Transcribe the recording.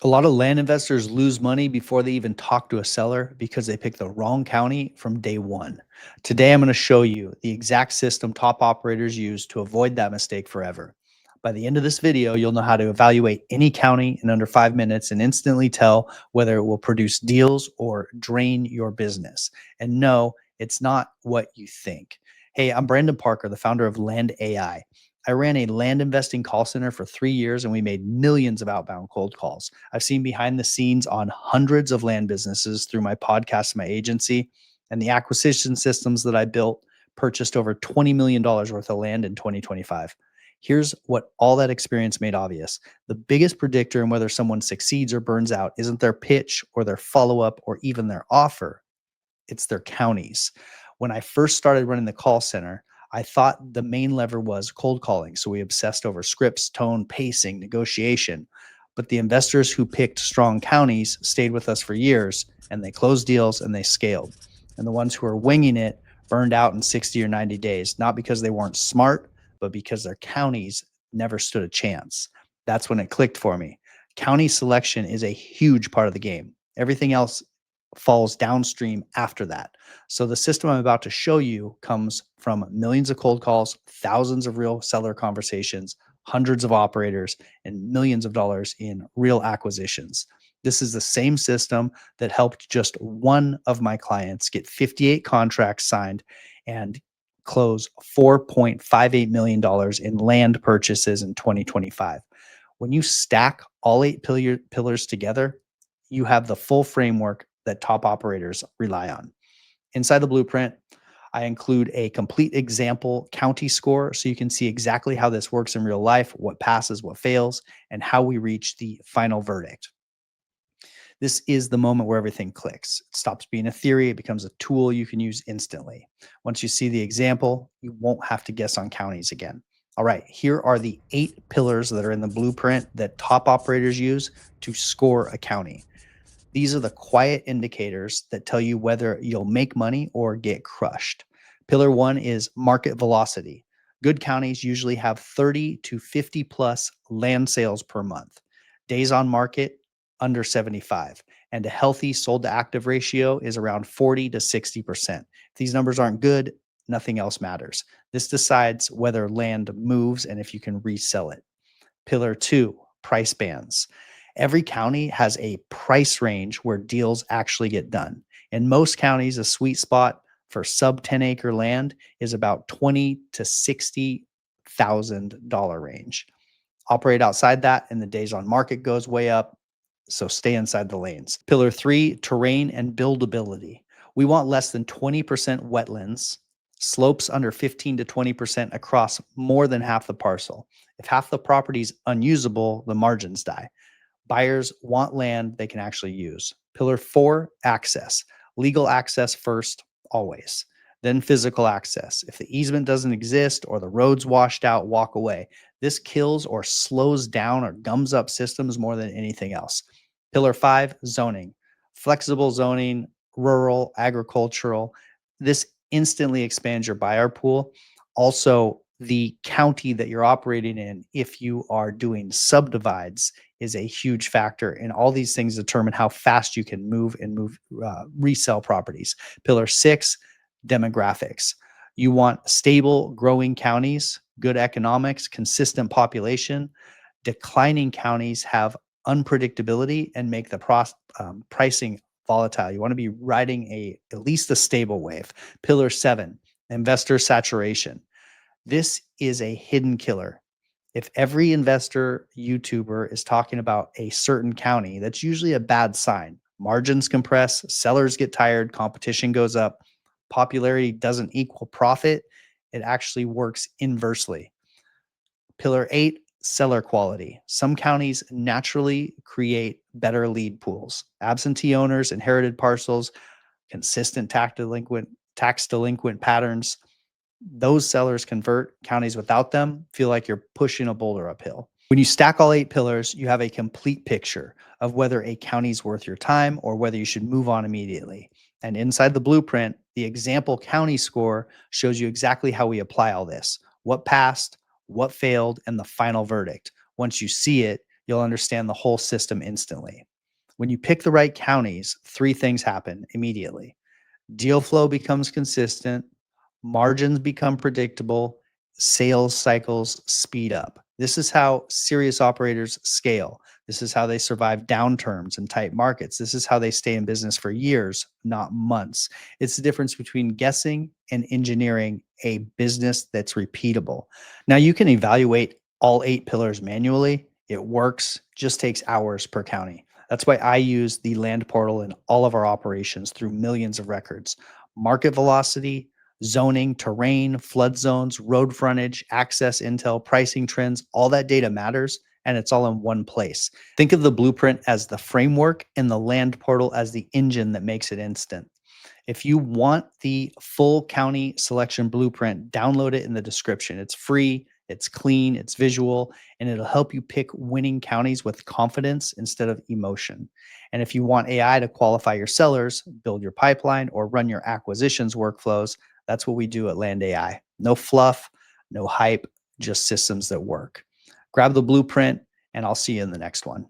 A lot of land investors lose money before they even talk to a seller because they pick the wrong county from day one. Today, I'm going to show you the exact system top operators use to avoid that mistake forever. By the end of this video, you'll know how to evaluate any county in under 5 minutes and instantly tell whether it will produce deals or drain your business. And no, it's not what you think. Hey, I'm Brandon Parker, the founder of Land AI. I ran a land investing call center for 3 years and we made millions of outbound cold calls. I've seen behind the scenes on hundreds of land businesses through my podcast and my agency, and the acquisition systems that I built purchased over $20 million worth of land in 2025. Here's what all that experience made obvious. The biggest predictor in whether someone succeeds or burns out isn't their pitch or their follow up or even their offer, it's their counties. When I first started running the call center, I thought the main lever was cold calling. So we obsessed over scripts, tone, pacing, negotiation. But the investors who picked strong counties stayed with us for years and they closed deals and they scaled. And the ones who were winging it burned out in 60 or 90 days, not because they weren't smart, but because their counties never stood a chance. That's when it clicked for me. County selection is a huge part of the game. Everything else falls downstream after that. So the system I'm about to show you comes from millions of cold calls, thousands of real seller conversations, hundreds of operators, and millions of dollars in real acquisitions. This is the same system that helped just one of my clients get 58 contracts signed and close $4.58 million in land purchases in 2025. When you stack all eight pillars together, you have the full framework that top operators rely on. Inside the blueprint, I include a complete example county score so you can see exactly how this works in real life, what passes, what fails, and how we reach the final verdict. This is the moment where everything clicks. It stops being a theory, it becomes a tool you can use instantly. Once you see the example, you won't have to guess on counties again. All right, here are the 8 pillars that are in the blueprint that top operators use to score a county. These are the quiet indicators that tell you whether you'll make money or get crushed. Pillar 1 is market velocity. Good counties usually have 30 to 50 plus land sales per month. Days on market under 75, and a healthy sold to active ratio is around 40 to 60%. If these numbers aren't good, nothing else matters. This decides whether land moves and if you can resell it. Pillar 2, price bands. Every county has a price range where deals actually get done. In most counties, a sweet spot for sub 10-acre land is about $20 to $60,000 range. Operate outside that, and the days on market goes way up. So stay inside the lanes. Pillar 3, terrain and buildability. We want less than 20% wetlands, slopes under 15 to 20% across more than half the parcel. If half the property is unusable, the margins die. Buyers want land they can actually use. Pillar 4, access. Legal access first, always. Then physical access. If the easement doesn't exist or the road's washed out, walk away. This kills or slows down or gums up systems more than anything else. Pillar 5, zoning. Flexible zoning, rural, agricultural. This instantly expands your buyer pool. Also, the county that you're operating in, if you are doing subdivides, is a huge factor. And all these things determine how fast you can move and resell properties. Pillar 6, demographics. You want stable, growing counties, good economics, consistent population. Declining counties have unpredictability and make the pricing volatile. You want to be riding at least a stable wave. Pillar 7, investor saturation. This is a hidden killer. If every investor YouTuber is talking about a certain county, that's usually a bad sign. Margins compress, sellers get tired, competition goes up, popularity doesn't equal profit. It actually works inversely. Pillar 8, seller quality. Some counties naturally create better lead pools. Absentee owners, inherited parcels, consistent tax delinquent patterns. Those sellers convert. Counties without them feel like you're pushing a boulder uphill. When you stack all 8 pillars, you have a complete picture of whether a county's worth your time or whether you should move on immediately. And inside the blueprint, the example county score shows you exactly how we apply all this, what passed, what failed, and the final verdict. Once you see it, you'll understand the whole system instantly. When you pick the right counties, three things happen immediately. Deal flow becomes consistent, margins become predictable, sales cycles speed up. This is how serious operators scale. This is how they survive downturns and tight markets. This is how they stay in business for years, not months. It's the difference between guessing and engineering a business that's repeatable. Now, you can evaluate all 8 pillars manually. It works, just takes hours per county. That's why I use the land portal in all of our operations through millions of records. Market velocity, zoning, terrain, flood zones, road frontage, access intel, pricing trends, all that data matters, and it's all in one place. Think of the blueprint as the framework and the land portal as the engine that makes it instant. If you want the full county selection blueprint, download it in the description. It's free, it's clean, it's visual, and it'll help you pick winning counties with confidence instead of emotion. And if you want AI to qualify your sellers, build your pipeline, or run your acquisitions workflows, that's what we do at Land AI. No fluff, no hype, just systems that work. Grab the blueprint, and I'll see you in the next one.